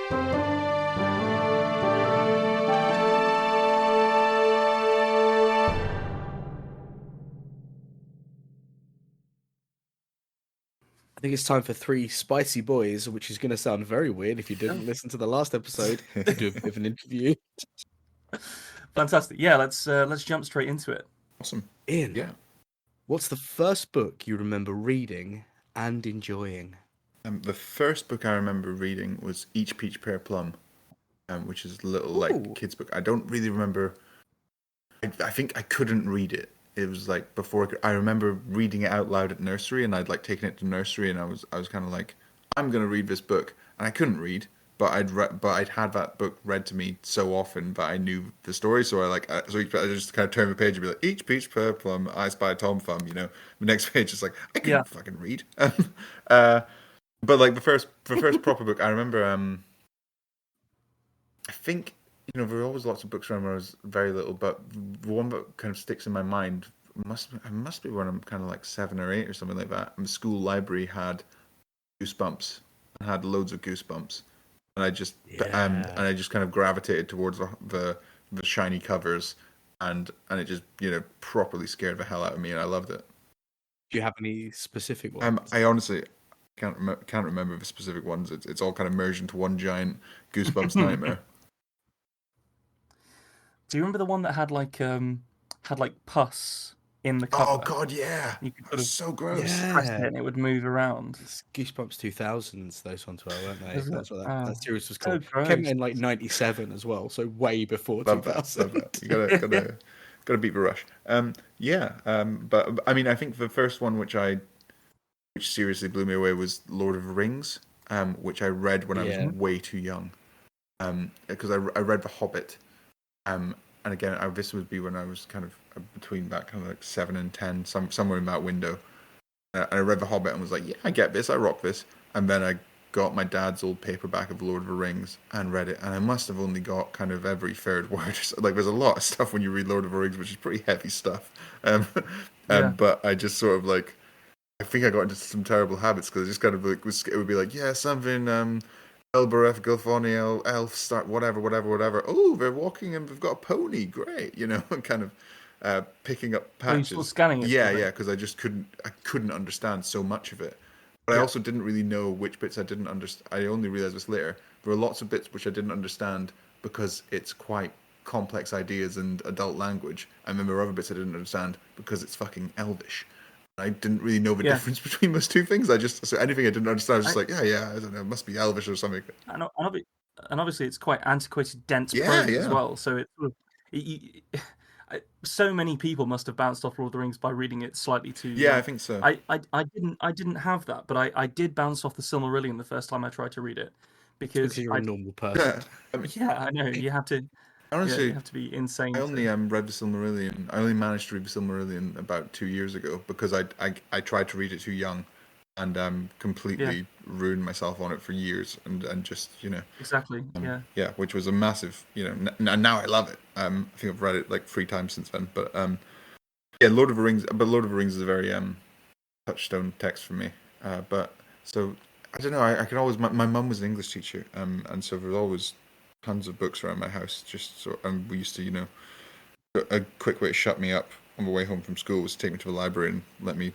I think it's time for three spicy boys, which is going to sound very weird if you didn't listen to the last episode to do a bit of an interview. Fantastic. Yeah, let's jump straight into it. Awesome. Ian, Yeah. what's the first book you remember reading and enjoying? The first book I remember reading was Each Peach Pear Plum, which is a little like Ooh. kids book. I don't really remember. I think I couldn't read it. It was like before I remember reading it out loud at nursery, and I'd like taken it to nursery, and I was kind of like, I'm gonna read this book, and I couldn't read, but I'd had that book read to me so often that I knew the story. So I just kind of turn the page and be like, Each Peach Per Plum, I Spy Tom Thumb. You know, the next page is like, I couldn't fucking read. But like the first proper book, I remember. I think, you know, there were always lots of books around when I was very little, but the one that kind of sticks in my mind must be when I'm kind of like 7 or 8 or something like that. And the school library had Goosebumps, and had loads of Goosebumps, and I just kind of gravitated towards the shiny covers, and it just, you know, properly scared the hell out of me, and I loved it. Do you have any specific ones? I honestly can't remember the specific ones. It's all kind of merged into one giant Goosebumps nightmare. Do you remember the one that had like pus in the cover? Oh God, yeah! You could sort of so gross. press it and it would move around. It's Goosebumps 2000s, those ones were, weren't they? Is it? That's what that series was so called. gross. Came in like 97 as well, so way before Love 2000. that. You gotta beat the rush. But I mean, I think the first one which seriously blew me away was Lord of the Rings, which I read when I was way too young, because I read The Hobbit, and again, this would be when I was kind of between that kind of like 7 and 10, somewhere in that window. I read The Hobbit and was like, yeah, I get this, I rock this, and then I got my dad's old paperback of Lord of the Rings and read it, and I must have only got kind of every third word. Like, there's a lot of stuff when you read Lord of the Rings, which is pretty heavy stuff. But I just sort of like, I think I got into some terrible habits because I just kind of like it would be like, yeah, something Elbereth, Gilfoni, Elf, start whatever. Oh, they're walking and they've got a pony, great, you know, and kind of picking up patches. Are you still scanning it? Yeah, because I just couldn't understand so much of it. But I also didn't really know which bits I didn't understand. I only realized this later. There were lots of bits which I didn't understand because it's quite complex ideas and adult language. And then there were other bits I didn't understand because it's fucking Elvish. I didn't really know the difference between those two things. So anything I didn't understand, I was just like, I don't know, it must be Elvish or something. And obviously, it's quite antiquated, dense prose as well. So so many people must have bounced off Lord of the Rings by reading it slightly too. Yeah, I think so. I didn't have that, but I did bounce off the Silmarillion the first time I tried to read it because you're a normal person. I know you have to. Honestly, you have to be insane. I only read the Silmarillion. I only managed to read the Silmarillion about 2 years ago because I tried to read it too young, and completely ruined myself on it for years, and just, you know, exactly which was a massive, you know, now I love it. I think I've read it like 3 times since then, but Lord of the Rings is a very touchstone text for me. But so I don't know. I can always. My mum was an English teacher, and so there's always tons of books around my house. Just so, and we used to, you know, a quick way to shut me up on the way home from school was to take me to the library and let me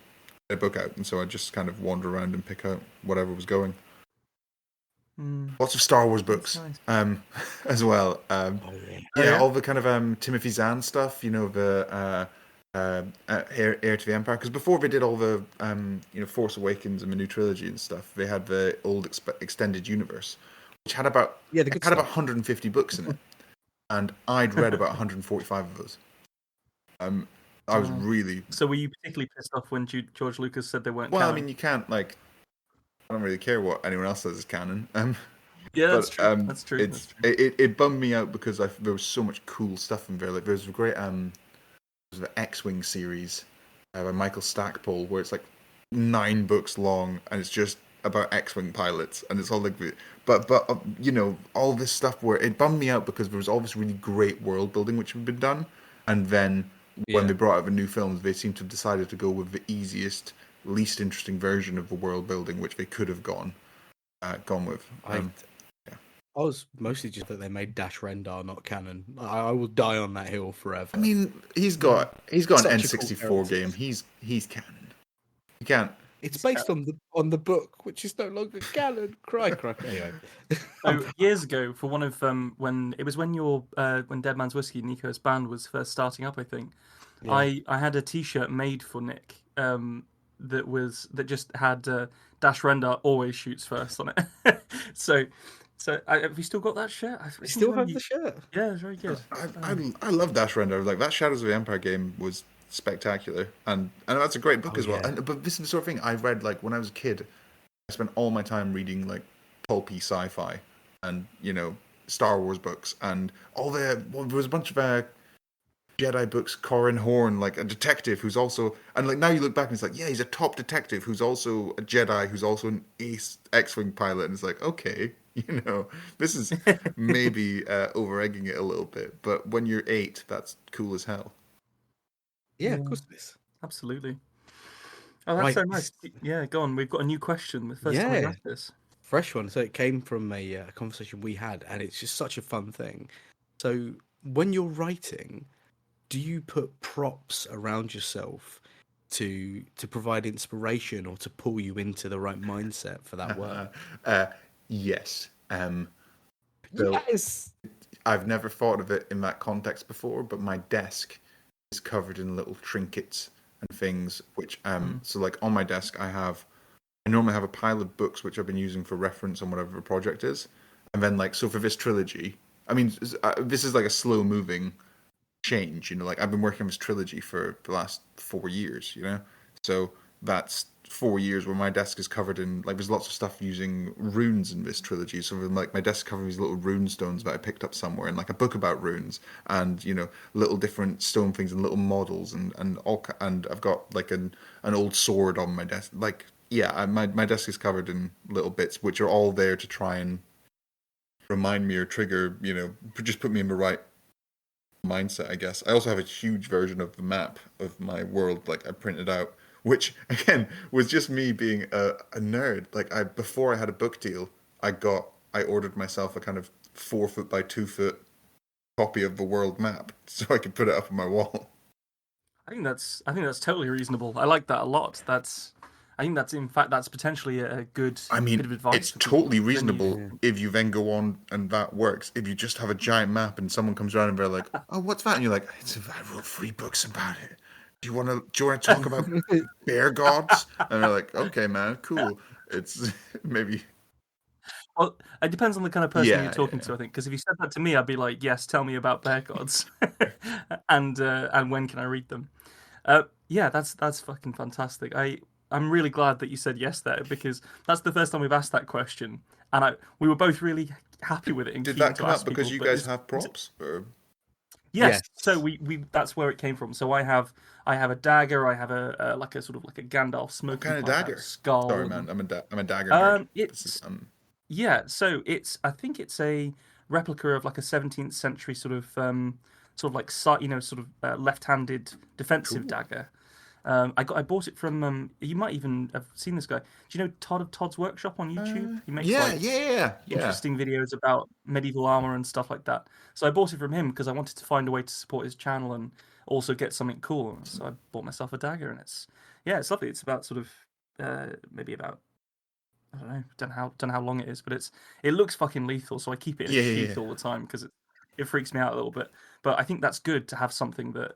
get a book out, and so I'd just kind of wander around and pick out whatever was going. Lots of Star Wars books, nice. As well. All the kind of Timothy Zahn stuff. You know, the Heir to the Empire, because before they did all the Force Awakens and the new trilogy and stuff, they had the old extended universe, which had about 150 books in it, and I'd read about 145 of those. I was really. So were you particularly pissed off when George Lucas said they weren't? Well, canon? I mean, you can't I don't really care what anyone else says is canon. That's true. That's true. It bummed me out because there was so much cool stuff in there. Like there's a great the X-Wing series by Michael Stackpole, where it's like 9 books long, and it's just about X-Wing pilots, and it's all like, but you know, all this stuff where it bummed me out because there was all this really great world building which had been done, and then when they brought out the new films, they seemed to have decided to go with the easiest, least interesting version of the world building, which they could have gone with. I was mostly just that they made Dash Rendar not canon. I will die on that hill forever. I mean, he's Mm. got an Such a cool N64 character. game. He's canon. You can't. It's based on the book, which is no longer canon. Cry. Anyway, So years ago, for one of when Dead Man's Whiskey, Nico's band was first starting up, I think. yeah. I had a T-shirt made for Nick that just had Dash Rendar always shoots first on it. so have you still got that shirt? I I seem to still remember have the shirt. Yeah, it's very good. I love Dash Render. Like that Shadows of the Empire game was spectacular, and that's a great book Oh as well. yeah. But this is the sort of thing I read like when I was a kid. I spent all my time reading like pulpy sci-fi and Star Wars books and there was a bunch of Jedi books. Corran Horn, like a detective who's also and like now you look back and it's like he's a top detective who's also a Jedi who's also an ace X-wing pilot, and it's like okay, this is maybe over egging it a little bit, but when you're 8, that's cool as hell. Yeah, of course it is. Absolutely. Oh, that's Right. so nice. Yeah, go on. We've got a new question. The first time we've Yeah. asked this. Fresh one. So it came from a conversation we had, and it's just such a fun thing. So when you're writing, do you put props around yourself to provide inspiration or to pull you into the right mindset for that work? Yes. So Yes. I've never thought of it in that context before, but my desk is covered in little trinkets and things, which so like on my desk I normally have a pile of books which I've been using for reference on whatever the project is, and then like so for this trilogy, I mean this is like a slow moving change, like I've been working on this trilogy for the last 4 years, so that's 4 years where my desk is covered in like there's lots of stuff using runes in this trilogy, so like my desk covers these little rune stones that I picked up somewhere and like a book about runes and little different stone things and little models and I've got like an old sword on my desk, like my desk is covered in little bits which are all there to try and remind me or trigger, just put me in the right mindset, I guess. I also have a huge version of the map of my world, like I printed out, which again was just me being a nerd. Like before I had a book deal, I ordered myself a kind of 4 foot by 2 foot copy of the world map so I could put it up on my wall. I think that's totally reasonable. I like that a lot. I think that's in fact that's potentially a good I bit mean, of advice it's for people. totally Then reasonable if you then go on and that works. If you just have a giant map and someone comes around and they're like, "Oh, what's that?" and you're like, I wrote 3 books about it. Do you want to talk about bear gods?" And they're like, "Okay, man, cool." It's maybe Well, it depends on the kind of person you're yeah, talking yeah. to, I think. Because if you said that to me, I'd be like, "Yes, tell me about bear gods, and when can I read them?" Yeah, that's fucking fantastic. I'm really glad that you said yes there because that's the first time we've asked that question, and we were both really happy with it and Did keen that to come up ask because people. you But guys have props? Or yes, Yes. so we that's where it came from. So I have a dagger. I have a like a sort of like a Gandalf what smoking kind of pipe out of dagger? skull. Sorry, man, I'm a dagger nerd. This is, It's yeah, so I think it's a replica of like a 17th century sort of like sort of left-handed defensive cool. dagger. I bought it from you might even have seen this guy. Do you know Todd of Todd's Workshop on YouTube? He makes Yeah, like yeah. interesting videos about medieval armor and stuff like that. So I bought it from him because I wanted to find a way to support his channel and also get something cool. So I bought myself a dagger, and it's lovely. It's about sort of maybe about I don't know, don't know how long it is, but it looks fucking lethal. So I keep it in a Yeah. sheath all the time because it freaks me out a little bit. But I think that's good to have something that,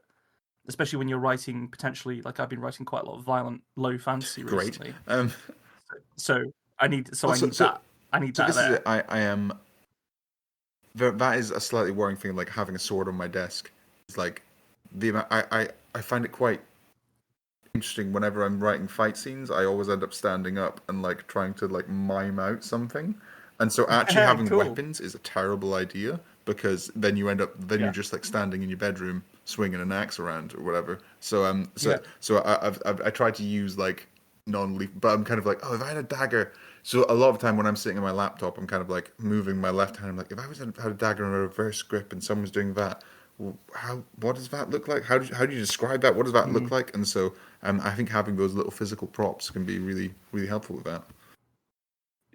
especially when you're writing potentially like I've been writing quite a lot of violent low fantasy Great. recently. So I need Also, that. I need so that this is it. there. I am. That is a slightly worrying thing. Like having a sword on my desk. It's like the amount. I find it quite interesting whenever I'm writing fight scenes. I always end up standing up and like trying to like mime out something. And so actually having Cool. weapons is a terrible idea because then you're Yeah. just like standing in your bedroom swinging an axe around or whatever. So Yeah. I tried to use like non-lethal, but I'm kind of like, oh, if I had a dagger. So a lot of the time when I'm sitting on my laptop, I'm kind of like moving my left hand. I'm like, if I had a dagger in a reverse grip and someone's doing that, what does that look like? How do you describe that? What does that look Mm. like? And so I think having those little physical props can be really really helpful with that.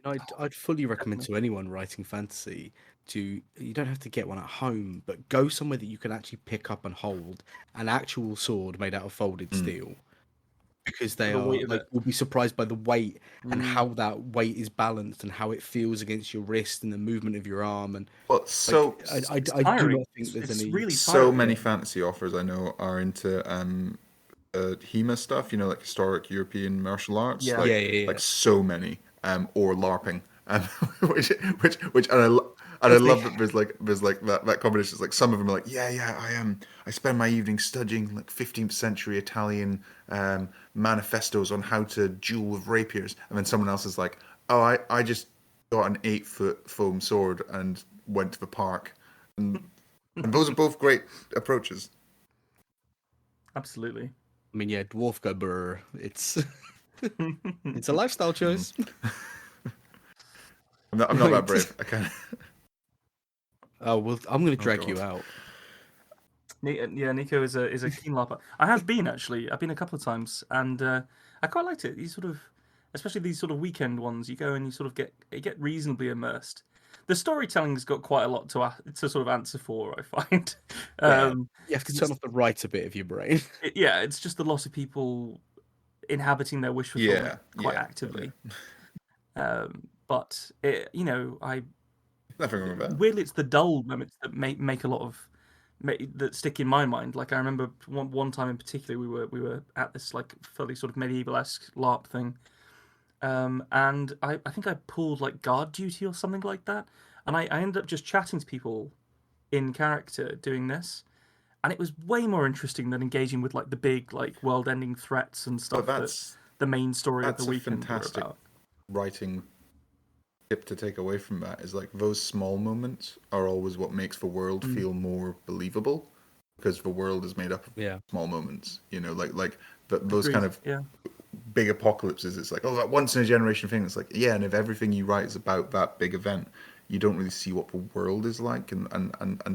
I'd fully recommend to anyone writing fantasy you don't have to get one at home, but go somewhere that you can actually pick up and hold an actual sword made out of folded steel. Because they The are weight of like it. you'll be surprised by the weight and Mm. how that weight is balanced and how it feels against your wrist and the movement of your arm and Well, so It's I do tiring. not think there's It's any. really so tiring. many fantasy authors I know are into HEMA stuff, like historic European martial arts, Yeah. Yeah. like so many, or LARPing, which and I Honestly, love that there's like that combination. It's like some of them are like, yeah, I spend my evenings studying like 15th century Italian manifestos on how to duel with rapiers, and then someone else is like, oh, I just got an 8-foot foam sword and went to the park, and those are both great approaches. Absolutely. I mean, yeah, dwarf go brr. It's a lifestyle choice. I'm not that brave. I can't. Oh well, I'm gonna Oh drag god. you out. Yeah, Nico is a keen LARPer. I have been actually. I've been a couple of times, and I quite liked it. You sort of, especially these sort of weekend ones, you go and you sort of get reasonably immersed. The storytelling's got quite a lot to sort of answer for, I find. Yeah, you have to 'Cause turn off the right a bit of your brain. yeah, it's just a lot of people inhabiting their wish fulfillment quite Yeah, totally. actively. But I Nothing wrong with that. weirdly it's the dull moments that make a lot of that stick in my mind. Like I remember one time in particular, we were at this like fairly sort of medieval-esque LARP thing, and I think I pulled like guard duty or something like that, and I ended up just chatting to people in character doing this, and it was way more interesting than engaging with like the big like world-ending threats and But stuff that the main story of the that's a weekend were fantastic about. writing tip to take away from that is like those small moments are always what makes the world Mm. feel more believable because the world is made up of Yeah. small moments. Like those Agreed. kind of Yeah. big apocalypses. It's like, oh, that once in a generation thing. It's like, yeah, and if everything you write is about that big event, you don't really see what the world is like, and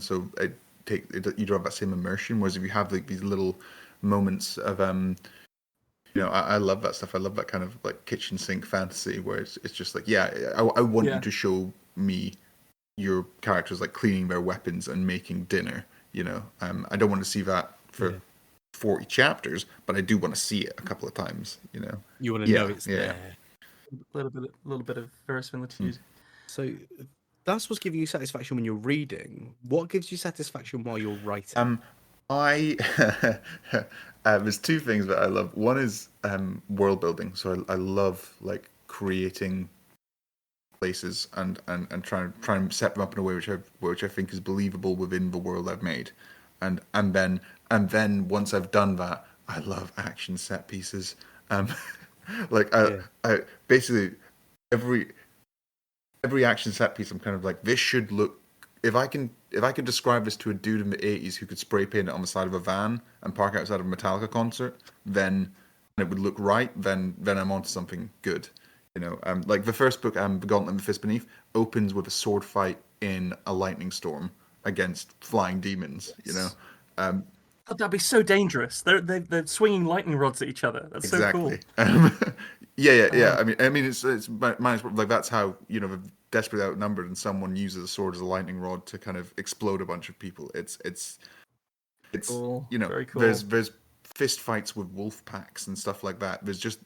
so you don't have that same immersion. Whereas if you have like these little moments of I love that stuff. I love that kind of like kitchen sink fantasy where it's just like, yeah, I want Yeah. you to show me your characters like cleaning their weapons and making dinner. I don't want to see that for Yeah. 40 chapters, but I do want to see it a couple of times. You want to know it's there. A little bit of verisimilitude. So that's what's giving you satisfaction when you're reading. What gives you satisfaction while you're writing? I there's two things that I love. One is world building. So I love like creating places and trying and set them up in a way which I think is believable within the world I've made. And then once I've done that, I love action set pieces. Um, like I basically every action set piece, I'm kind of like, this should look. If I could describe this to a dude in the '80s who could spray paint it on the side of a van and park outside of a Metallica concert, then it would look right. Then I'm onto something good. Like the first book, The Gauntlet and the Fist Beneath, opens with a sword fight in a lightning storm against flying demons. Yes. Oh, that'd be so dangerous. They're swinging lightning rods at each other. That's so cool. Exactly. Yeah. I mean, it's mine's like that's how they're desperately outnumbered, and someone uses a sword as a lightning rod to kind of explode a bunch of people. It's Cool. Very cool. there's fist fights with wolf packs and stuff like that. There's just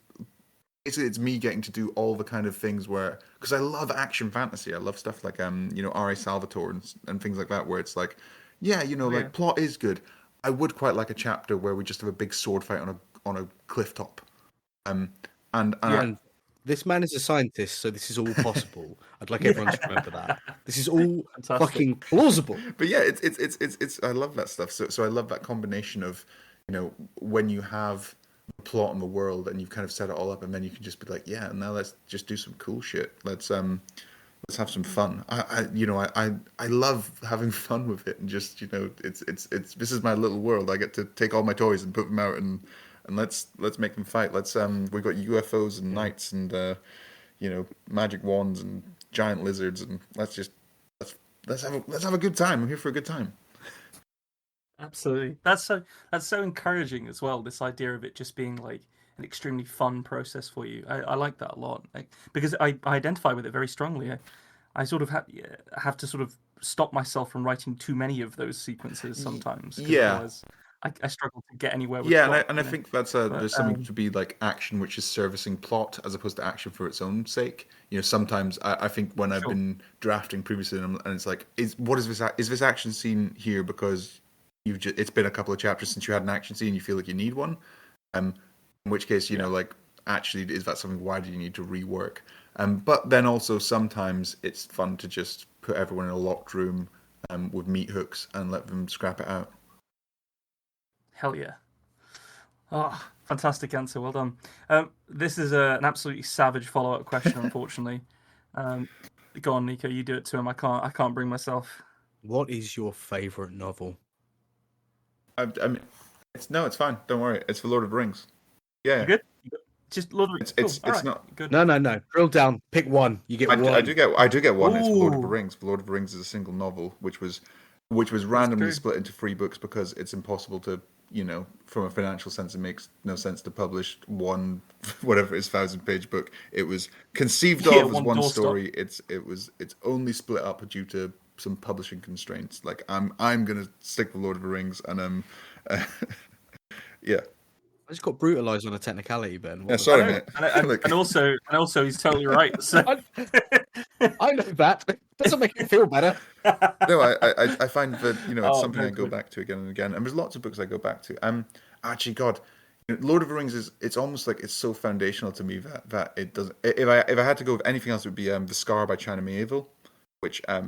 it's me getting to do all the kind of things where because I love action fantasy. I love stuff like R.A. Salvatore and things like that where it's like like plot is good. I would quite like a chapter where we just have a big sword fight on a cliff top. And And this man is a scientist, so this is all possible. I'd like everyone to remember that. This is all Fantastic. fucking plausible. but yeah, it's I love that stuff. So I love that combination of when you have the plot in the world and you've kind of set it all up, and then you can just be like, yeah, now let's just do some cool shit. Let's have some fun. I love having fun with it, and just it's this is my little world. I get to take all my toys and put them out and let's make them fight. We've got UFOs and knights and magic wands and giant lizards, and let's have a good time. I'm here for a good time. Absolutely. That's so encouraging as well. This idea of it just being like an extremely fun process for you. I like that a lot, because I identify with it very strongly. I sort of have to sort of stop myself from writing too many of those sequences sometimes, because Yeah. otherwise I struggle to get anywhere with Yeah, plot, and I think that's there's something to um, be like action which is servicing plot as opposed to action for its own sake. Sometimes I think when I've sure. been drafting previously and it's like, is this action scene here because it's been a couple of chapters since you had an action scene, you feel like you need one. In which case, Yeah. like, actually, is that something? Why do you need to rework? But then also sometimes it's fun to just put everyone in a locked room with meat hooks and let them scrap it out. Hell yeah. Oh, fantastic answer. Well done. This is an absolutely savage follow-up question, unfortunately. Go on, Nico. You do it to him. I can't bring myself. What is your favorite novel? I mean, it's fine. Don't worry. It's for Lord of the Rings. Yeah, You good? Just Lord of the Rings. Cool. All it's right. not. Good. No. Drill down. Pick one. You get one. I do get one. It's for Lord of the Ooh. Rings. For Lord of the Rings is a single novel, which was randomly true. split into 3 books because it's impossible to, from a financial sense, it makes no sense to publish one, whatever it is, 1,000-page book. It was conceived Yeah, of as one one doorstop. story. It's only split up due to some publishing constraints. Like I'm gonna stick with Lord of the Rings, and yeah. I just got brutalized on a technicality, Ben. Yeah, What the sorry, fuck? mate. Look. and also he's totally right. So I know that. But it doesn't make it feel better. No, I find that it's Oh, something I go totally. back to again and again, and there's lots of books I go back to. Actually, God, Lord of the Rings it's almost like it's so foundational to me that it doesn't. If I had to go with anything else, it would be The Scar by China Miéville, which I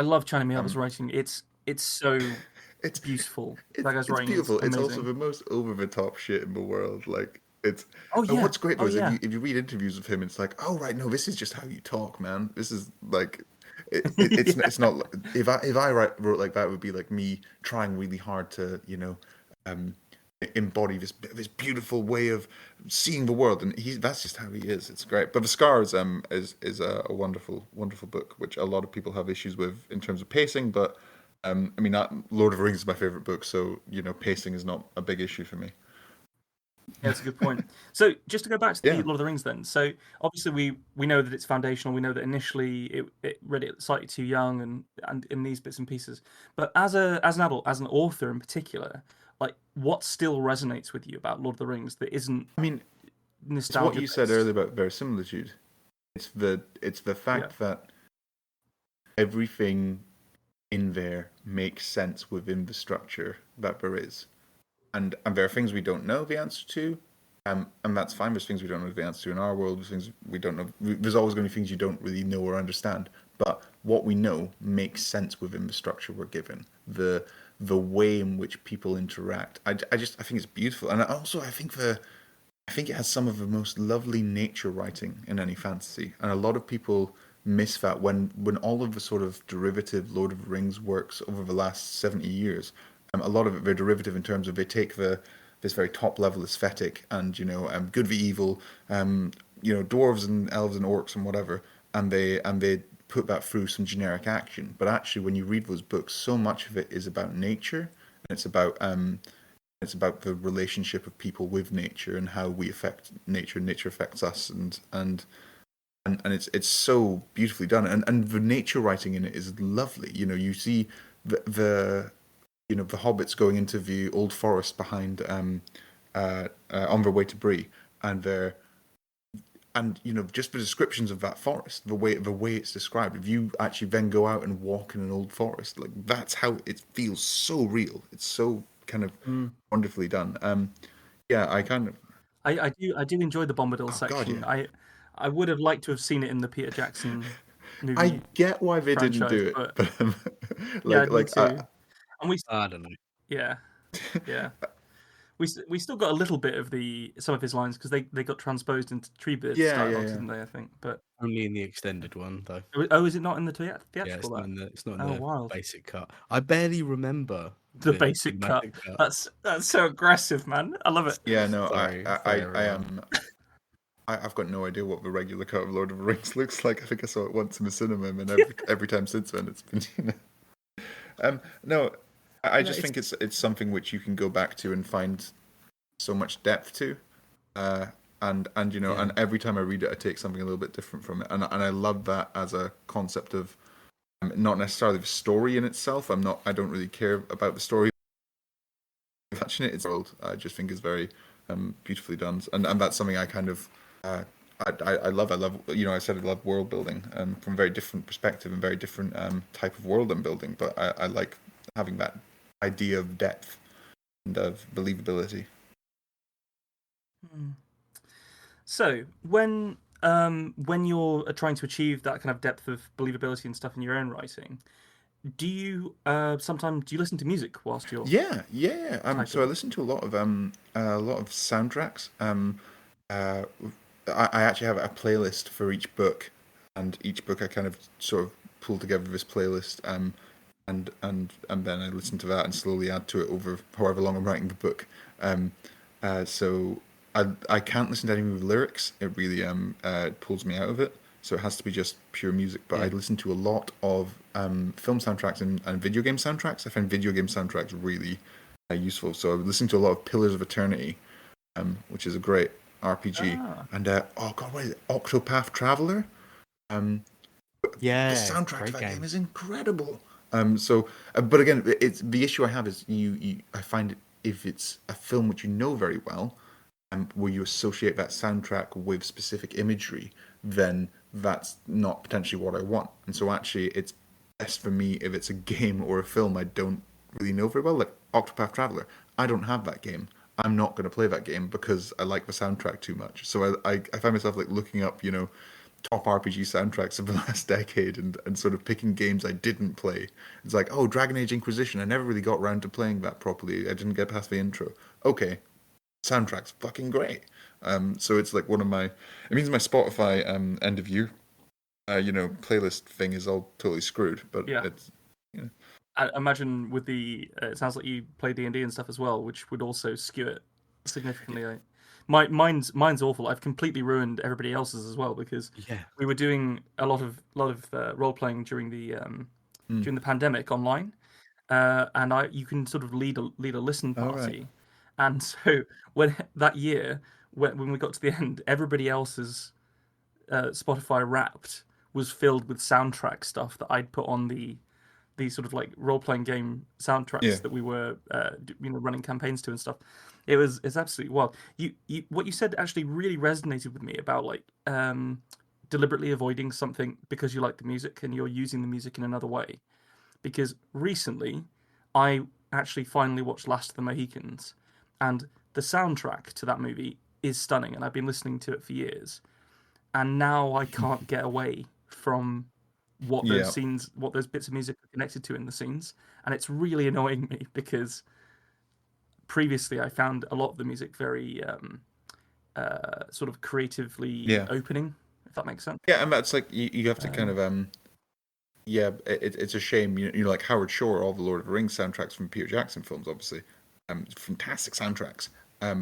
love China Miéville's writing. It's so it's beautiful. That guy's it's writing is beautiful. It's also amazing. the most over the top shit in the world. Like it's. Oh And yeah. what's great though Oh is yeah. if you read interviews with him, it's like, oh right, no, this is just how you talk, man. This is like, Yeah. it's not. If I wrote like that, it would be like me trying really hard to um, embody this beautiful way of seeing the world, and that's just how he is. It's great. But The Scar is a wonderful book, which a lot of people have issues with in terms of pacing, but. I mean, Lord of the Rings is my favorite book, so pacing is not a big issue for me. Yeah, that's a good point. So just to go back to the Yeah. Lord of the Rings then. So obviously we know that it's foundational. We know that initially it read it slightly too young and in these bits and pieces. But as an adult, as an author in particular, like what still resonates with you about Lord of the Rings that isn't I mean, it's nostalgia what you said based? earlier about verisimilitude. It's the fact that everything in there makes sense within the structure that there is, and there are things we don't know the answer to, and that's fine. There's things we don't know the answer to in our world. There's things we don't know. There's always going to be things you don't really know or understand. But what we know makes sense within the structure we're given. The way in which people interact. I think it's beautiful, and also I think it has some of the most lovely nature writing in any fantasy, and a lot of people miss that when all of the sort of derivative Lord of the Rings works over the last 70 years. A lot of it they're derivative in terms of they take this very top level aesthetic and good v evil, dwarves and elves and orcs and whatever, and they put that through some generic action. But actually, when you read those books, so much of it is about nature, and it's about the relationship of people with nature and how we affect nature and nature affects us, and it's so beautifully done, and the nature writing in it is lovely. You see the the hobbits going into the old forest behind on their way to Bree, and they're just the descriptions of that forest, the way it's described. If you actually then go out and walk in an old forest, like that's how it feels, so real. It's so kind of wonderfully done. Yeah, I do enjoy the Bombadil oh god, section. yeah. I would have liked to have seen it in the Peter Jackson I movie get why they didn't franchise, do it, but but yeah, me like too. And I don't know. yeah, yeah. We still got a little bit of some of his lines because they got transposed into Treebeard's dialogue, didn't they? I think, but Only in the extended one, though. oh, is it not in the Yeah, theatrical? it's not in Oh, the wild. basic cut. I barely remember The the basic cut. cinematic cut. That's so aggressive, man. I love it. yeah, no, Sorry for I everyone. am. I've got no idea what the regular cut of Lord of the Rings looks like. I think I saw it once in the cinema, and every time since then it's been. No, I just think it's something which you can go back to and find so much depth to. And you know, Yeah. and every time I read it, I take something a little bit different from it, and I love that as a concept of not necessarily the story in itself. I don't really care about the story much in it. It's world. I just think is very beautifully done, and that's something I kind of. I love. I love. You know, I said I love world building from a very different perspective and very different type of world I'm building. But I like having that idea of depth and of believability. Hmm. So when you're trying to achieve that kind of depth of believability and stuff in your own writing, do you sometimes do you listen to music whilst you're Yeah, yeah. So I typing? listen to a lot of soundtracks. Uh, I actually have a playlist for each book, and each book I kind of sort of pull together this playlist. And then I listen to that and slowly add to it over however long I'm writing the book. Um, so I can't listen to any with lyrics. It really pulls me out of it. So it has to be just pure music. But I Yeah. listen to a lot of film soundtracks and video game soundtracks. I find video game soundtracks really useful. So I was listening to a lot of Pillars of Eternity, which is a great RPG. Ah, And oh god, what is it? Octopath Traveler. Um, the Yeah. soundtrack to Great that game game. is incredible. But again, it's the issue I have is I find if it's a film which you know very well, where you associate that soundtrack with specific imagery, then that's not potentially what I want. And so actually, it's best for me if it's a game or a film I don't really know very well, like Octopath Traveler. I don't have that game. I'm not going to play that game because I like the soundtrack too much. So I find myself like looking up, you know, top RPG soundtracks of the last decade and sort of picking games I didn't play. It's like, oh, Dragon Age Inquisition. I never really got around to playing that properly. I didn't get past the intro. Okay, soundtrack's fucking great. So it's like one of my. It means my Spotify end of year, playlist thing is all totally screwed. But yeah. it's. You know, I imagine with the it sounds like you play D&D and stuff as well, which would also skew it significantly. Mine's awful. I've completely ruined everybody else's as well because Yeah. we were doing a lot of role playing mm, during the pandemic online, and you can sort of lead a listen all right. party, and so when that year when we got to the end, everybody else's Spotify Wrapped was filled with soundtrack stuff that I'd put on these sort of like role playing game Yeah. soundtracks that we were running campaigns to and stuff. It's absolutely wild. You what you said actually really resonated with me about like deliberately avoiding something because you like the music and you're using the music in another way. Because recently, I actually finally watched Last of the Mohicans, and the soundtrack to that movie is stunning, and I've been listening to it for years. And now I can't get away from Yeah. what those bits of music are connected to in the scenes, and it's really annoying me because previously I found a lot of the music very sort of creatively Yeah. opening, if that makes sense. Yeah, and that's like you have to kind Um, of yeah, it's a shame. You know, like Howard Shore, all the Lord of the Rings soundtracks from Peter Jackson films, obviously, fantastic soundtracks.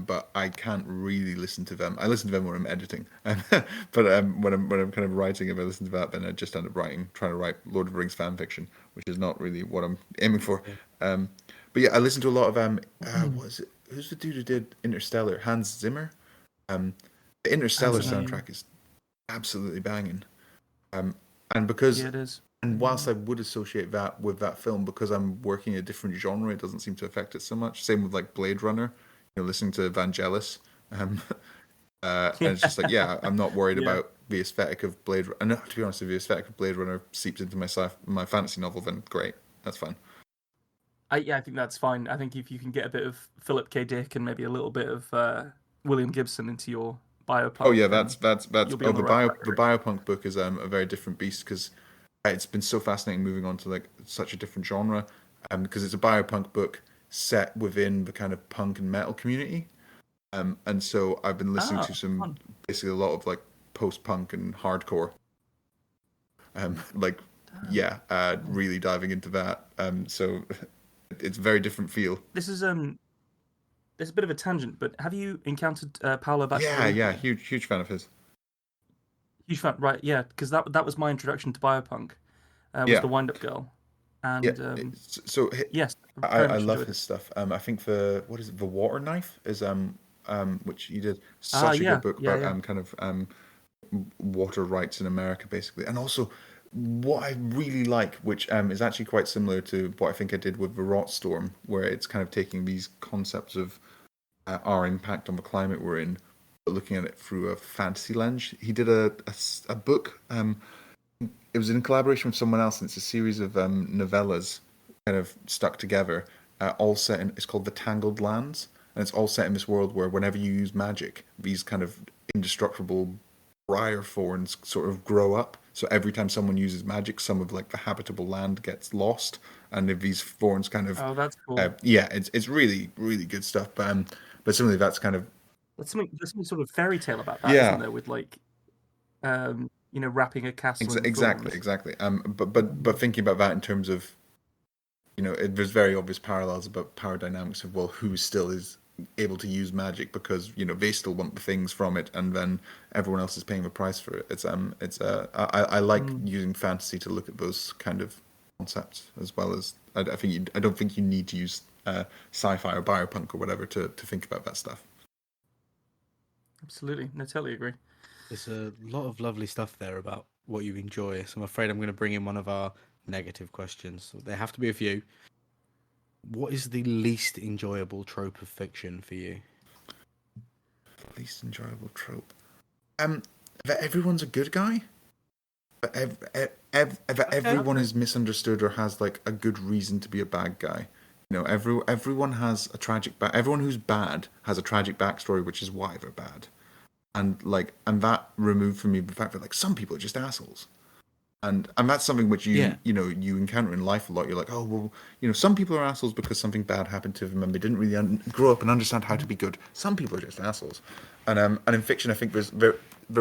But I can't really listen to them. I listen to them when I'm editing, but when I'm kind of writing, if I listen to that, then I just end up trying to write Lord of the Rings fan fiction, which is not really what I'm aiming for. Yeah. Um, but yeah, I listen to a lot of what is it? Who's the dude who did Interstellar? Hans Zimmer. Um, the and Interstellar so, soundtrack is absolutely banging. Um, and because yeah, it is. and whilst I would associate that with that film, because I'm working a different genre, it doesn't seem to affect it so much. Same with like Blade Runner, listening to Vangelis. Um, and it's just like, yeah, I'm not worried Yeah. about the aesthetic of Blade Runner. No, to be honest, if the aesthetic of Blade Runner seeps into my fantasy novel, then great, that's fine. I think that's fine. I think if you can get a bit of Philip K. Dick and maybe a little bit of William Gibson into your Oh biopunk, yeah, then that's you'll be oh on the right track. the biopunk book is a very different beast because it's been so fascinating moving on to like such a different genre, because it's a biopunk book set within the kind of punk and metal community. And so I've been listening Ah, to some fun. basically a lot of like post punk and hardcore. Like Damn. yeah, really diving into that. So it's a very different feel. This is There's a bit of a tangent, but have you encountered Paolo Yeah, yeah, Bacigalupi? huge fan of his. Huge fan, right? Yeah, because that was my introduction to biopunk. Was Yeah, the Wind Up Girl, yeah. and So yes, I very I much love enjoyed his it. stuff. I think the what is it? The Water Knife is which he did. Such a Yeah, good book yeah, about yeah. kind of water rights in America, basically. And also, what I really like, which is actually quite similar to what I think I did with the Rotstorm, where it's kind of taking these concepts of our impact on the climate we're in, but looking at it through a fantasy lens. He did a book. It was in collaboration with someone else, and it's a series of novellas kind of stuck together, all set in. It's called The Tangled Lands, and it's all set in this world where whenever you use magic, these kind of indestructible briar thorns sort of grow up. So every time someone uses magic, some of like the habitable land gets lost, and if these thorns kind of, Oh, that's cool. yeah, it's really really good stuff. But similarly, that's kind of There's something sort of fairy tale about that, isn't yeah, there? With like, wrapping a castle in exactly, thorns. exactly. But thinking about that in terms of there's very obvious parallels about power dynamics of well, who still is able to use magic because they still want the things from it, and then everyone else is paying the price for it. I like using fantasy to look at those kind of concepts as well as I don't think you need to use sci-fi or biopunk or whatever to think about that stuff. Absolutely, no, totally agree. There's a lot of lovely stuff there about what you enjoy. So I'm afraid I'm going to bring in one of our negative questions. So there have to be a few. What is the least enjoyable trope of fiction for you? Least enjoyable trope. That everyone's a good guy. That everyone Okay. is misunderstood or has like a good reason to be a bad guy. Everyone has a tragic everyone who's bad has a tragic backstory, which is why they're bad. And that removed from me the fact that like some people are just assholes. And that's something which Yeah. you encounter in life a lot. You're like, oh well, some people are assholes because something bad happened to them and they didn't really grow up and understand how to be good. Some people are just assholes, and in fiction, I think there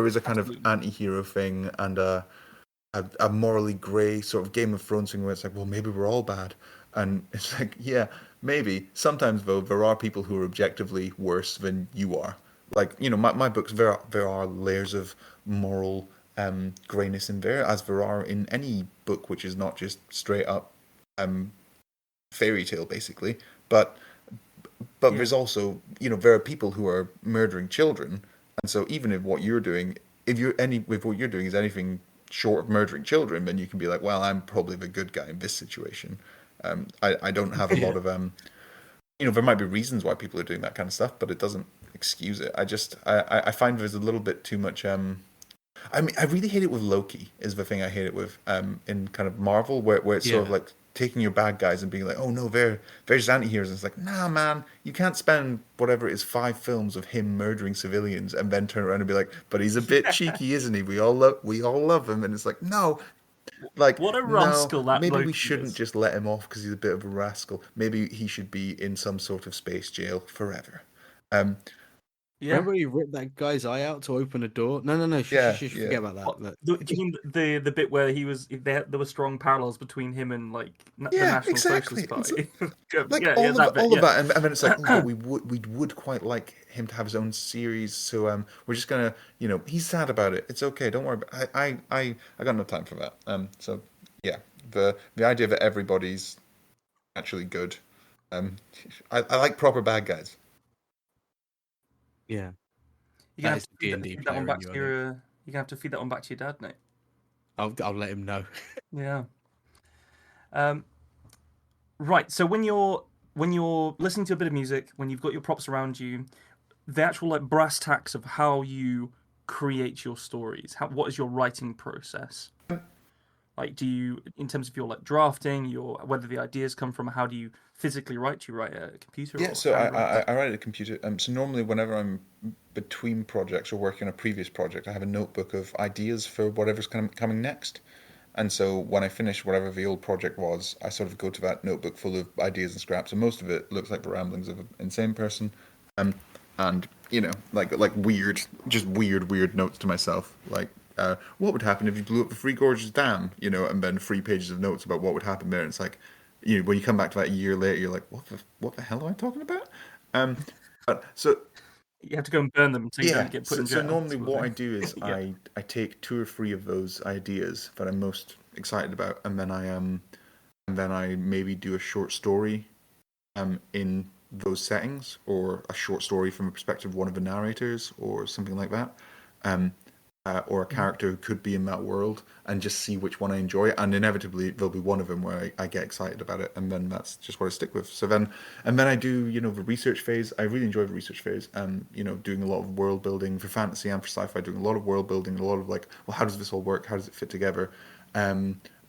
is a kind of Absolutely. anti-hero thing and a morally grey sort of Game of Thrones thing where it's like, well, maybe we're all bad, and it's like, yeah, maybe. Sometimes though, there are people who are objectively worse than you are. Like my books, there are layers of moral greyness in there, as there are in any book which is not just straight up fairy tale, basically. But Yeah. there's also there are people who are murdering children, and so even if what you're doing, if what you're doing is anything short of murdering children, then you can be like, well, I'm probably the good guy in this situation. I don't have a Yeah. lot of there might be reasons why people are doing that kind of stuff, but it doesn't excuse it. I find there's a little bit too much. I mean, I really hate it with Loki. Is the thing I hate it with. In kind of Marvel, where it's sort of Yeah. like taking your bad guys and being like, oh no, they're just anti-heroes. And it's like, nah, man, you can't spend whatever it is 5 films of him murdering civilians and then turn around and be like, but he's a bit cheeky, isn't he? We all love him, and it's like, no, like What a no, rascal that maybe we Loki shouldn't is. just let him off because he's a bit of a rascal. Maybe he should be in some sort of space jail forever. Um, Yeah. Remember he ripped that guy's eye out to open a door? No, no, no. yeah, yeah. Forget about that. What, do you mean the bit where there were strong parallels between him and like the Yeah, National exactly. Socialist Party? Yeah, Like yeah, that bit. all of Yeah. that, and then it's like, oh, but we would quite like him to have his own series, so we're just gonna, he's sad about it. It's okay, don't worry. I got no time for that. So yeah, the idea that everybody's actually good. Um, I like proper bad guys. Yeah, You're gonna that have is to the D&D feed that one player in back you, to I think. your. You're gonna have to feed that one back to your dad, Nate. I'll let him know. Yeah. Um, right. So when you're listening to a bit of music, when you've got your props around you, the actual like brass tacks of how you create your stories. What is your writing process? Like, do you, in terms of your like drafting, your whether the ideas come from, how do you physically write? Do you write at a computer Yeah, or so I, handwrite? I write at a computer. So normally, whenever I'm between projects or working on a previous project, I have a notebook of ideas for whatever's coming next. And so when I finish whatever the old project was, I sort of go to that notebook full of ideas and scraps, and most of it looks like the ramblings of an insane person. Um, and like weird, just weird notes to myself, like what would happen if you blew up the Three Gorges Dam, and then 3 pages of notes about what would happen there. And it's like, when you come back to that a year later, you're like, what the hell am I talking about? Um, but so You have to go and burn them so you yeah, don't get put so, in so jail, normally sort of what I thing. do is Yeah. I take 2 or 3 of those ideas that I'm most excited about, and then I maybe do a short story in those settings, or a short story from a perspective of one of the narrators, or something like that. Or a character who could be in that world, and just see which one I enjoy. And inevitably, there'll be one of them where I get excited about it, and then that's just what I stick with. So then, and then I do, the research phase. I really enjoy the research phase, and doing a lot of world building for fantasy and for sci-fi. Doing a lot of world building, a lot of like, well, how does this all work? How does it fit together?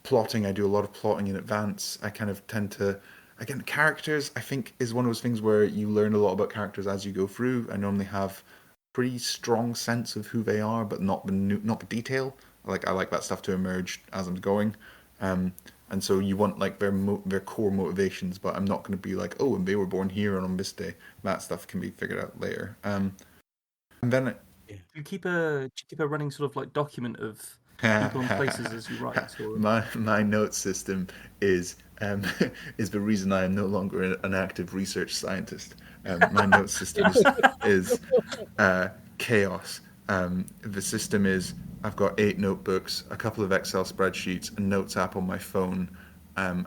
Plotting. I do a lot of plotting in advance. I kind of tend to. Again, characters, I think, is one of those things where you learn a lot about characters as you go through. I normally have pretty strong sense of who they are, but not the detail. I like that stuff to emerge as I'm going, and so you want like their core motivations, but I'm not going to be like, oh, and they were born here and on this day. That stuff can be figured out later. And then Do you keep a running sort of like document of people and places as you write? Or my note system is is the reason I am no longer an active research scientist. My note system is chaos. The system is I've got 8 notebooks, a couple of Excel spreadsheets, a notes app on my phone, and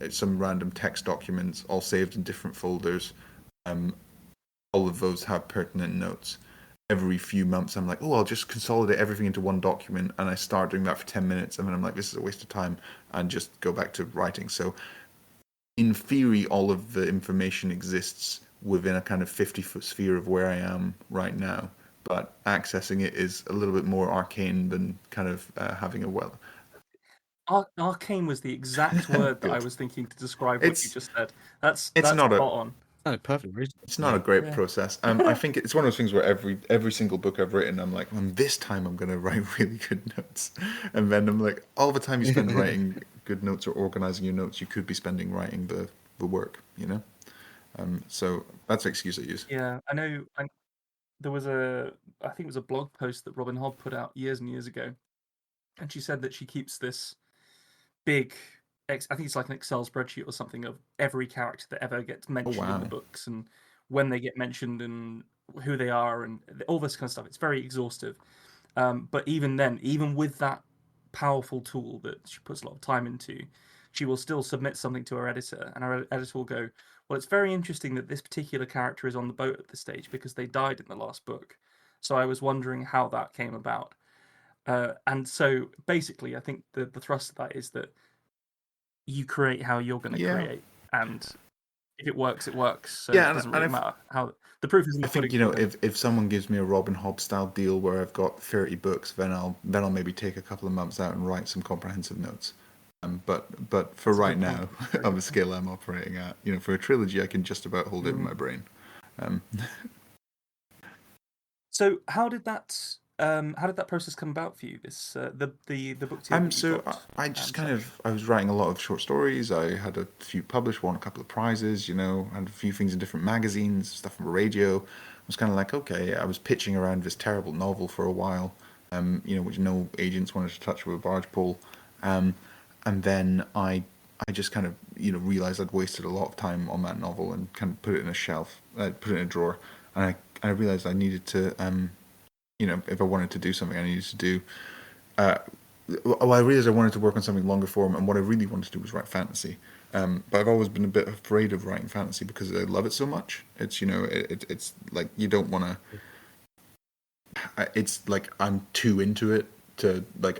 some random text documents, all saved in different folders. All of those have pertinent notes. Every few months, I'm like, oh, I'll just consolidate everything into one document, and I start doing that for 10 minutes, and then I'm like, this is a waste of time, and just go back to writing. So, in theory, all of the information exists within a kind of 50-foot sphere of where I am right now, but accessing it is a little bit more arcane than kind of having a well. Arcane was the exact word that I was thinking to describe what you just said. That's not spot on. No, perfect reason. It's not a great process. I think it's one of those things where every single book I've written, I'm like, this time I'm going to write really good notes. And then I'm like, all the time you spend writing good notes or organizing your notes, you could be spending writing the work, So that's the excuse I use. Yeah, I know. There was I think it was a blog post that Robin Hobb put out years and years ago, and she said that she keeps this big, I think it's like an Excel spreadsheet or something of every character that ever gets mentioned in the books and when they get mentioned and who they are and all this kind of stuff. It's very exhaustive. But even then, even with that powerful tool that she puts a lot of time into, she will still submit something to her editor, and her editor will go, well, it's very interesting that this particular character is on the boat at this stage because they died in the last book. So I was wondering how that came about. And so basically, I think the thrust of that is that you create how you're going to create, and if it works, it works. So it doesn't really matter how the proof is in the pudding. I think if someone gives me a Robin Hobb style deal where I've got 30 books, then I'll maybe take a couple of months out and write some comprehensive notes. But for right now, on the scale I'm operating at, for a trilogy, I can just about hold it in my brain. So how did that process come about for you? This the book deal. So I just I was writing a lot of short stories. I had a few published, won a couple of prizes. Had a few things in different magazines, stuff on the radio. I was kind of like, okay. I was pitching around this terrible novel for a while, which no agents wanted to touch with a barge pole. And then I just kind of realized I'd wasted a lot of time on that novel and kind of put it in a shelf, put it in a drawer, and I realized I needed to, if I wanted to do something, I needed to do. Well, I realized I wanted to work on something longer form, and what I really wanted to do was write fantasy. But I've always been a bit afraid of writing fantasy because I love it so much. It's it's like you don't want to. It's like I'm too into it to like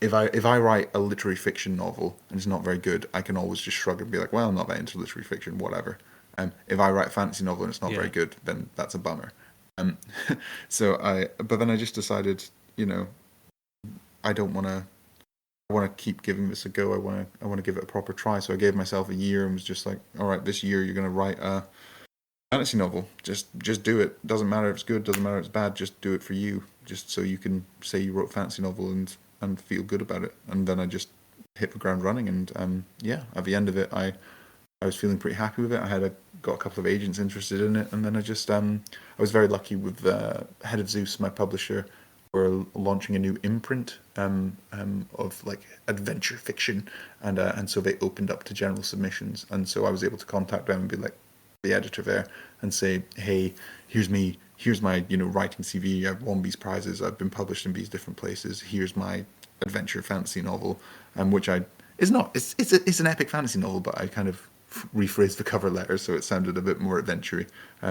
if I write a literary fiction novel and it's not very good, I can always just shrug and be like, well, I'm not that into literary fiction, whatever. If I write a fantasy novel and it's not very good, then that's a bummer. But then I just decided, I don't want to. I want to keep giving this a go. I want to give it a proper try. So I gave myself a year and was just like, all right, this year you're going to write a fantasy novel. Just do it. Doesn't matter if it's good. Doesn't matter if it's bad. Just do it for you. Just so you can say you wrote a fantasy novel and feel good about it. And then I just hit the ground running. And at the end of it, I was feeling pretty happy with it. Got a couple of agents interested in it, and then I was very lucky with Head of Zeus, my publisher. We're launching a new imprint of like adventure fiction, and so they opened up to general submissions, and so I was able to contact them and be like the editor there and say, hey, here's my writing CV. I've won these prizes. I've been published in these different places. Here's my adventure fantasy novel, which it's an epic fantasy novel, but I kind of rephrased the cover letter so it sounded a bit more adventure-y,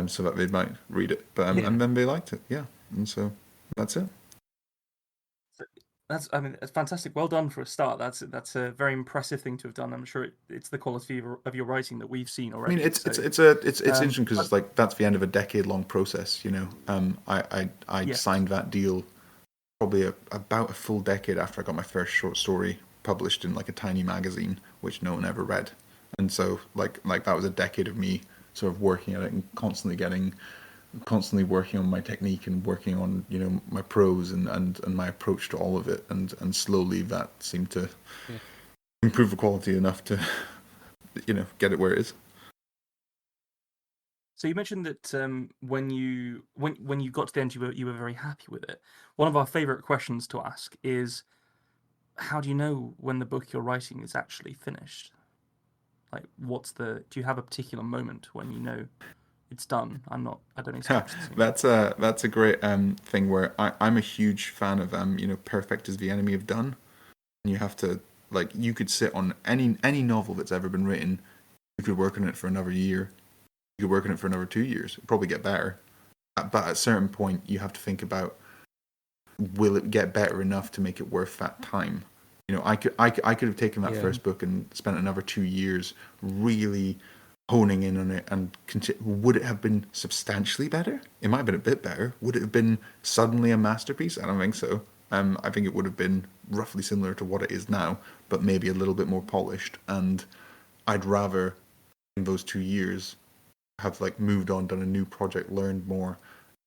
so that they might read it. But and then they liked it, yeah. And so that's it. I mean, it's fantastic. Well done for a start. That's a very impressive thing to have done. I'm sure it's the quality of your writing that we've seen I already. mean, it's so, interesting because it's like that's the end of a decade-long process. You know, I Yes. signed that deal probably about a full decade after I got my first short story published in like a tiny magazine, which no one ever read. And so like that was a decade of me sort of working at it and constantly working on my technique and working on, you know, my prose and my approach to all of it, and slowly that seemed to improve the quality enough to, you know, get it where it is. So you mentioned that when you got to the end, you were very happy with it. One of our favorite questions to ask is, how do you know when the book you're writing is actually finished? Like, do you have a particular moment when you know it's done? I don't expect That's a great thing where I'm a huge fan of you know, perfect is the enemy of done. And you have to, like, you could sit on any novel that's ever been written, you could work on it for another year, you could work on it for another 2 years, it'd probably get better. But at a certain point you have to think about, will it get better enough to make it worth that time? You know, I could have taken that first book and spent another 2 years really honing in on it, and would it have been substantially better? It might have been a bit better. Would it have been suddenly a masterpiece? I don't think so. I think it would have been roughly similar to what it is now, but maybe a little bit more polished. And I'd rather, in those 2 years, have like moved on, done a new project, learned more,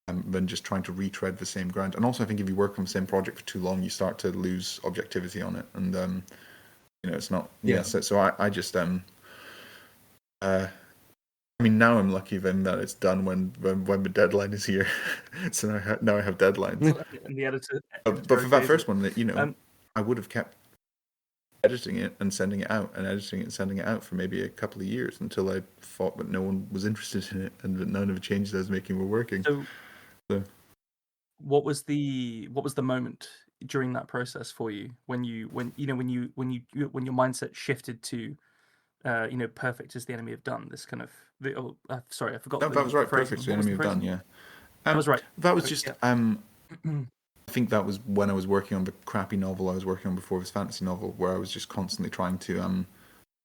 than just trying to retread the same ground. And also, I think if you work on the same project for too long, you start to lose objectivity on it, and you know, it's not. Yeah. So I just I mean, now I'm lucky then that it's done when the deadline is here. So now I have deadlines. And the editor But for that first it. one, that, you know, I would have kept editing it and sending it out, and editing it and sending it out for maybe a couple of years until I thought that no one was interested in it and that none of the changes I was making were working. So what was the moment during that process for you when your mindset shifted to you know, perfect is the enemy of done? This kind of sorry, I forgot. That was right. Phrasing. Perfect is the enemy of done. Yeah, that was right. That was just I think that was when I was working on the crappy novel I was working on before, this fantasy novel, where I was just constantly trying to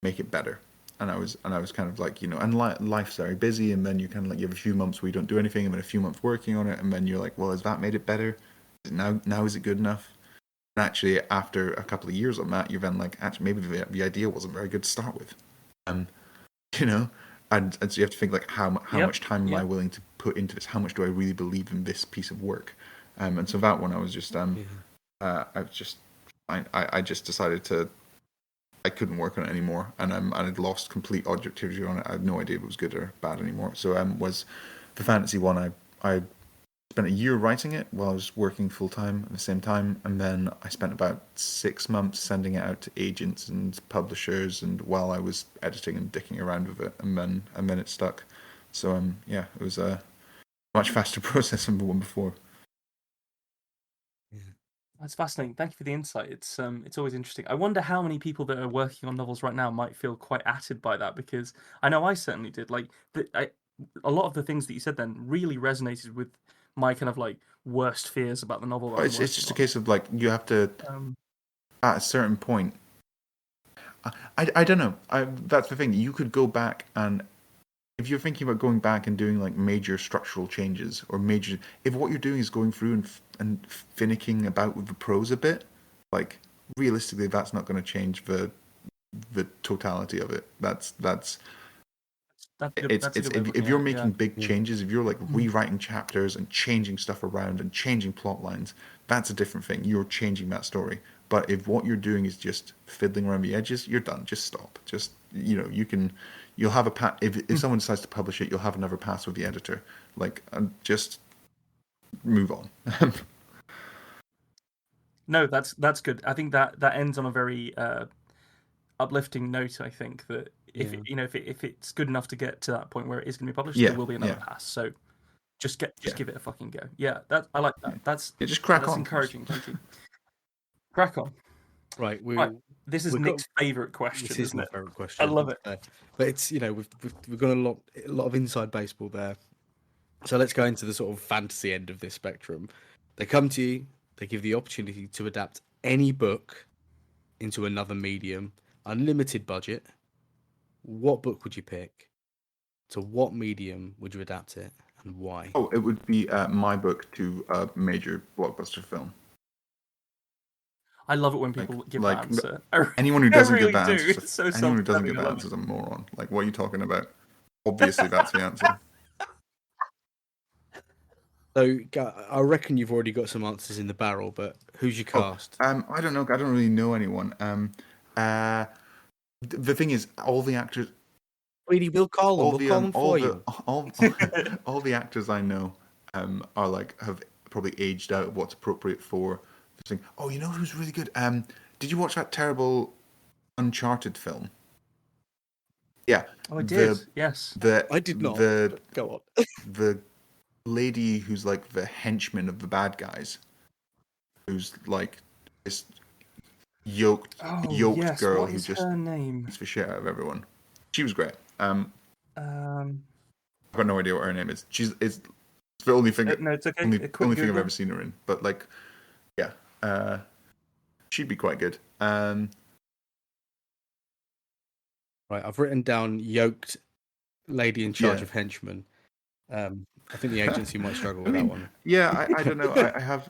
make it better. And I was kind of like, you know, and life's very busy, and then you kind of like, you have a few months where you don't do anything, and then a few months working on it, and then you're like, well, has that made it better? Now is it good enough? And actually, after a couple of years on that, you're then like, actually, maybe the idea wasn't very good to start with. You know, and so you have to think like, how much time am I willing to put into this? How much do I really believe in this piece of work? And so that one, I was just I just decided I couldn't work on it anymore, and I'd lost complete objectivity on it. I had no idea if it was good or bad anymore. So was the fantasy one. I spent a year writing it while I was working full time at the same time, and then I spent about 6 months sending it out to agents and publishers, and while I was editing and dicking around with it, and then it stuck. So yeah, it was a much faster process than the one before. That's fascinating. Thank you for the insight. It's always interesting. I wonder how many people that are working on novels right now might feel quite atted by that, because I know I certainly did. Like a lot of the things that you said then really resonated with my kind of like worst fears about the novel. It's just a case of like, you have to at a certain point. I don't know. That's the thing. You could go back, and if you're thinking about going back and doing like major structural changes, or if what you're doing is going through and finicking about with the prose a bit, like realistically, that's not going to change the totality of it. If you're making big changes, if you're like rewriting chapters and changing stuff around and changing plot lines, that's a different thing. You're changing that story. But if what you're doing is just fiddling around the edges, you're done. Just stop. Just, you know, you'll have a if someone decides to publish it, you'll have another pass with the editor. Like, and just move on. No, that's good. I think that ends on a very uplifting note. I think that if it's good enough to get to that point where it is going to be published, there will be another pass. So just give it a fucking go. Yeah, I like that. That's just crack on. That's encouraging. Thank you. Crack on. Right, Right. This is we've got Nick's favourite question, this is isn't my it? favorite I question. love it. But it's we've got a lot of inside baseball there. So let's go into the sort of fantasy end of this spectrum. They come to you, they give the opportunity to adapt any book into another medium, unlimited budget. What book would you pick? To what medium would you adapt it, and why? Oh, it would be my book to a major blockbuster film. I love it when Like, people give like that answer. anyone who I doesn't really give that do. answer, It's so anyone who doesn't self-serving. give I that love answer is it. a moron. Like, what are you talking about? Obviously, that's the answer. So I reckon you've already got some answers in the barrel, but who's your Oh, cast? I don't know. I don't really know anyone. The thing is, all the actors, Sweetie, we'll call them. all We'll the call them all for the you. all the actors I know are like have probably aged out of what's appropriate for this thing. Oh, you know who's really good? Did you watch that terrible Uncharted film? Yeah, Oh, I did. Yes. I did not. the But go on. the lady who's like the henchman of the bad guys, who's like this Oh, yoked yes. girl What who is just her name? beats the shit out of everyone. She was great. Um, I've got no idea what her name is. It's the only thing no, it's okay. only A quick only thing I've Google. ever seen her in. But like, yeah, she'd be quite good. Right, I've written down yoked lady in charge Yeah. of henchmen. I think the agency might struggle with I mean, that one. yeah, I don't know. I have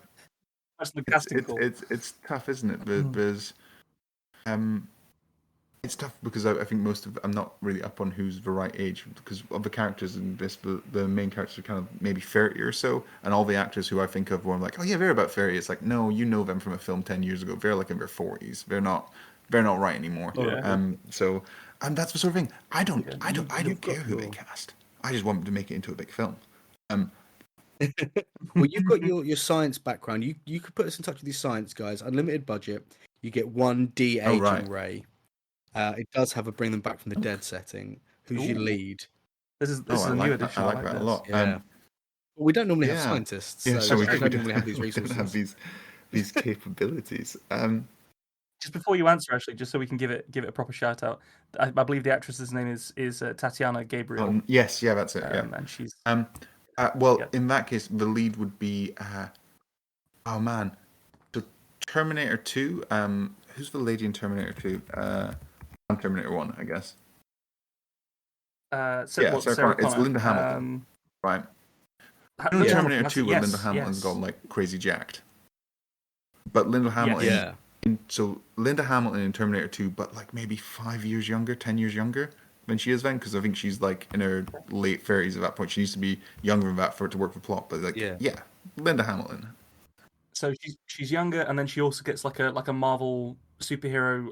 That's the casting call. it's tough, isn't it? Because it's tough because I think I'm not really up on who's the right age because of the characters in this. The main characters are kind of maybe 30 or so, and all the actors who I think of where I'm like, oh yeah, they're about 30. It's like, no, you know them from a film 10 years ago. They're like in their 40s. They're not right anymore. Yeah. So that's the sort of thing. I don't You've care got who they your cast. I just want them to make it into a big film. well, you've got your science background. You could put us in touch with these science guys. Unlimited budget. You get one de-aging right. ray. It does have a bring them back from the dead setting. Who's your Ooh. lead? This is Oh, a new edition. I I like like that a this. lot. Yeah. Well, we don't normally have Yeah. scientists, Yeah, so so That's we true. don't normally have these we don't have resources. these capabilities. Just before you answer, actually, just so we can give it a proper shout out, I believe the actress's name is Tatiana Gabriel, Yes, yeah, that's it. Yeah. and she's Well, yeah. in that case, the lead would be. Oh man, so Terminator 2. Who's the lady in Terminator 2? On Terminator 1, I guess. Yeah, Sarah Sarah Connor. It's Connor. Linda Hamilton, right? You know, Linda Terminator Hamilton, that's 2, it. where Yes, Linda Hamilton's yes. gone like crazy jacked, but Linda Hamilton. Yes. Yeah. So Linda Hamilton in Terminator 2, but like maybe 5 years younger, 10 years younger than she is then, because I think she's like in her late 30s at that point. She needs to be younger than that for it to work for plot. But like, yeah, Linda Hamilton. So she's younger, and then she also gets like a Marvel superhero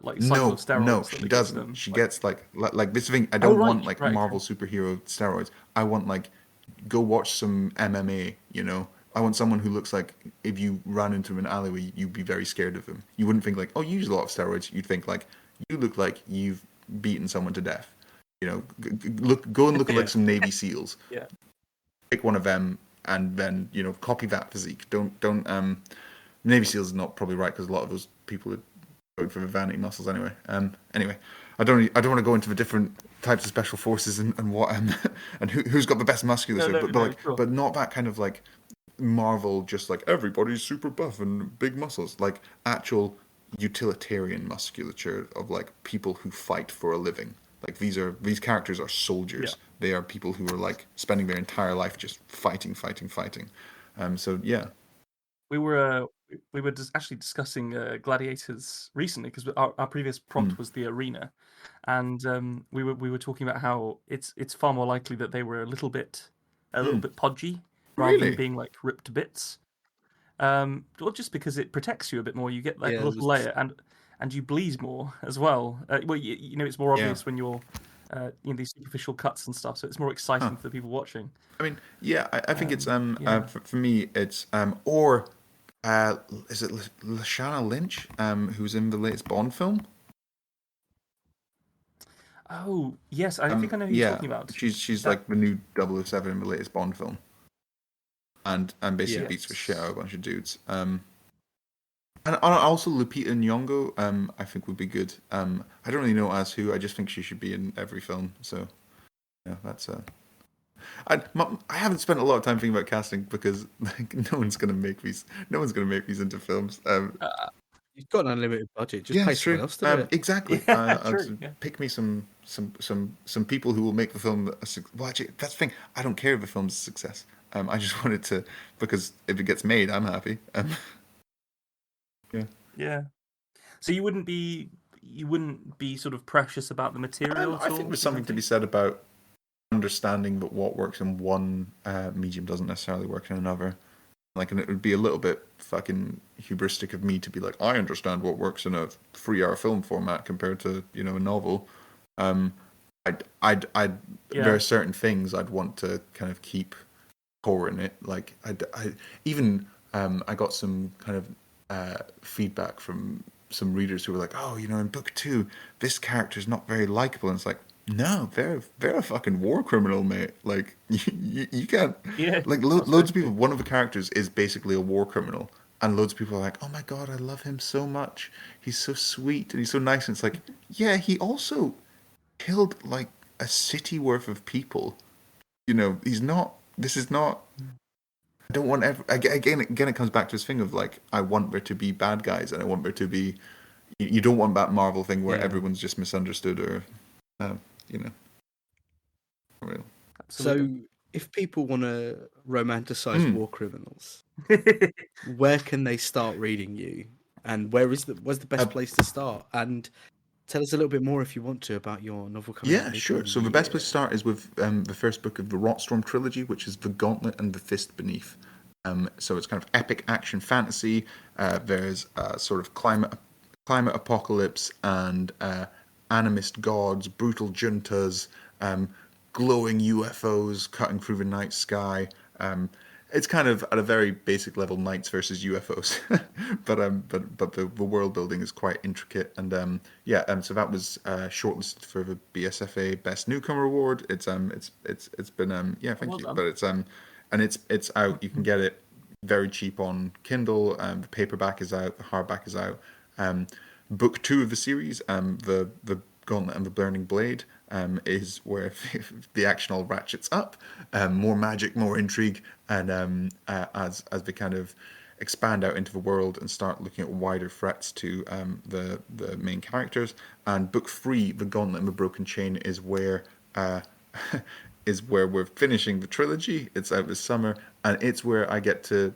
like cycle of steroids. No, that she they give doesn't. them. She Like, gets like this thing. I don't want like right, Marvel okay. superhero steroids. I want like go watch some MMA. You know, I want someone who looks like if you ran into an alleyway, you'd be very scared of them. You wouldn't think like, oh, you use a lot of steroids. You'd think like you look like you've beaten someone to death. You know, go and look at like some Navy SEALs. Yeah. Pick one of them and then copy that physique. Don't Navy SEALs is not probably right because a lot of those people are going for the vanity muscles anyway. Anyway, I don't want to go into the different types of special forces and what and who's got the best musculature, but not that kind of like Marvel, just like everybody's super buff and big muscles, like actual utilitarian musculature of like people who fight for a living. Like these characters are soldiers. Yeah. They are people who are like spending their entire life just fighting. So yeah. We were actually discussing gladiators recently because our previous prompt was the arena, and we were talking about how it's far more likely that they were a little bit podgy rather than Really? being like ripped to bits. Well, just because it protects you a bit more, you get that Yeah, little layer, and you bleed more as well. Well, it's more obvious when you're these superficial cuts and stuff, so it's more exciting for the people watching. I mean, yeah, I think it's yeah. for me it's or is it Lashana Lynch who's in the latest Bond film? Oh yes, I think I know who you're talking about. She's like the new 007 in the latest Bond film, and basically Yeah. beats the shit out of a bunch of dudes. And also Lupita Nyong'o, I think would be good. I don't really know as who. I just think she should be in every film. So yeah, that's I haven't spent a lot of time thinking about casting because like no one's gonna make these. No one's gonna make these into films. You've got an unlimited budget. Just Yeah, pay it's true. someone else to do it. Exactly. Yeah, I'd true. Yeah. pick me some people who will make the film. Well, actually, that's the thing. I don't care if the film's a success. I just want it to because if it gets made, I'm happy. Yeah. Yeah. So you wouldn't be sort of precious about the material at I all? think there's you something don't to be think? said about understanding that what works in one medium doesn't necessarily work in another. Like, and it would be a little bit fucking hubristic of me to be like, I understand what works in a 3 hour film format compared to a novel. Um, there Yeah. are certain things I'd want to kind of keep core in it. Like, even I got some kind of feedback from some readers who were like, oh, in book two, this character's not very likable, and it's like, no, they're a fucking war criminal, mate. Like, you can't Yeah. like That's very loads of people. true. One of the characters is basically a war criminal, and loads of people are like, "Oh my god, I love him so much. He's so sweet and he's so nice." And it's like, yeah, he also killed like a city worth of people. He's not. This is not. I don't want ever again. It comes back to this thing of like, I want there to be bad guys, and I want there to be. You don't want that Marvel thing where Yeah. everyone's just misunderstood or, you know, real. Absolutely. So, if people want to romanticize Mm. war criminals, where can they start reading you? And where's the Uh, best place to start? And tell us a little bit more if you want to about your novel coming out Yeah, later sure. in So the the best place to year. start is with the first book of the Rotstorm trilogy, which is The Gauntlet and the Fist Beneath. So it's kind of epic action fantasy. There's sort of climate apocalypse and animist gods, brutal juntas, glowing UFOs cutting through the night sky. It's kind of at a very basic level, knights versus UFOs, but the world building is quite intricate, and so that was shortlisted for the BSFA Best Newcomer Award. It's been thank Well you, done. but it's out. You can get it very cheap on Kindle. The paperback is out. The hardback is out. Book two of the series, the Gauntlet and the Burning Blade, is where the action all ratchets up. More magic, more intrigue, and as they kind of expand out into the world and start looking at wider threats to the main characters. And book three, the Gauntlet and the Broken Chain, is where is where we're finishing the trilogy. It's out this summer, and it's where I get to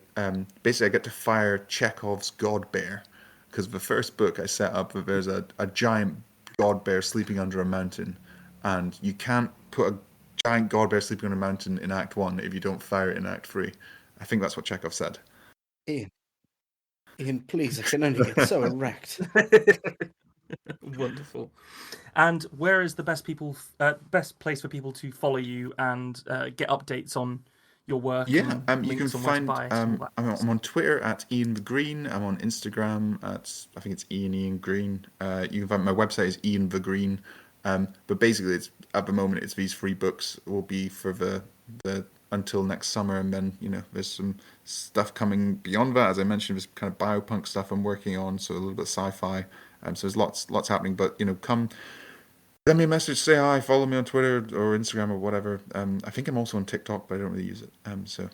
basically I get to fire Chekhov's God Bear, because the first book I set up that there's a giant god bear sleeping under a mountain, and you can't put a giant god bear sleeping on a mountain in Act One if you don't fire it in Act Three. I think that's what Chekhov said. Ian, Ian, please, I can only get so erect. Wonderful. And where is the best place for people to follow you and get updates on your work Yeah, and you can links on where to find. buy it and all that I'm stuff? on Twitter at Ian the Green. I'm on Instagram at I think it's Ian Green. You can find my website is Ian the Green. But basically, it's at the moment it's these three books will be for the until next summer, and then there's some stuff coming beyond that. As I mentioned, there's kind of biopunk stuff I'm working on, so a little bit of sci-fi. So there's lots happening. But come send me a message, say hi, follow me on Twitter or Instagram or whatever. I think I'm also on TikTok, but I don't really use it. So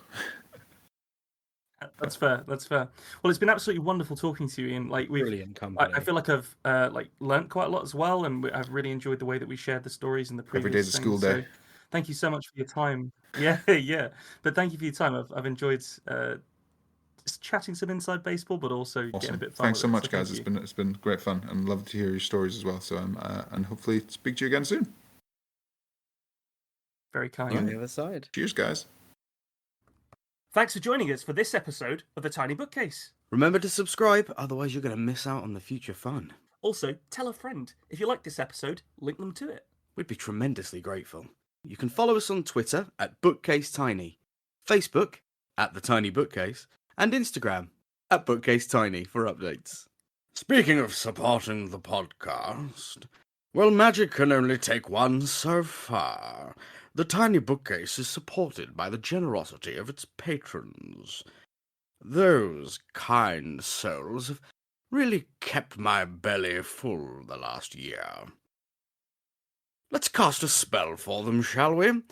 That's fair. That's fair. Well, it's been absolutely wonderful talking to you, Ian. Like Brilliant I company. feel like I've like learnt quite a lot as well, and I've really enjoyed the way that we shared the stories and the every day's previous a school things. day. So, thank you so much for your time. Yeah, yeah. But thank you for your time. I've enjoyed just chatting some inside baseball, but also getting a Awesome. bit of fun Thanks with so it. So much, guys. thank you. It's been great fun, and love to hear your stories as well. So and hopefully speak to you again soon. Very On kind. the other side. Cheers, guys. Thanks for joining us for this episode of The Tiny Bookcase. Remember to subscribe, otherwise you're going to miss out on the future fun. Also, tell a friend. If you like this episode, link them to it. We'd be tremendously grateful. You can follow us on Twitter at BookcaseTiny, Facebook at The Tiny Bookcase, and Instagram at BookcaseTiny for updates. Speaking of supporting the podcast, well, magic can only take one so far. The Tiny Bookcase is supported by the generosity of its patrons. Those kind souls have Really kept my belly full the last year. Let's cast a spell for them, shall we?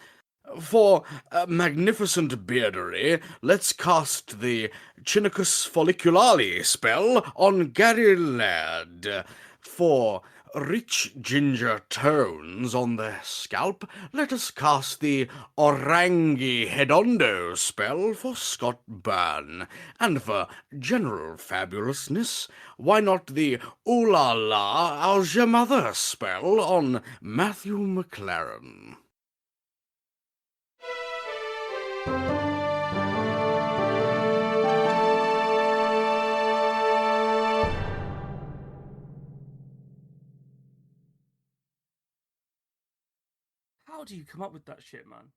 For magnificent beardery, let's cast the Chinicus folliculale spell on Gary Laird. For rich ginger tones on the scalp, let us cast the Orangi Hedondo spell for Scott Byrne. And for general fabulousness, why not the Ooh La La, How's Your Mother spell on Matthew McLaren? How do you come up with that shit, man?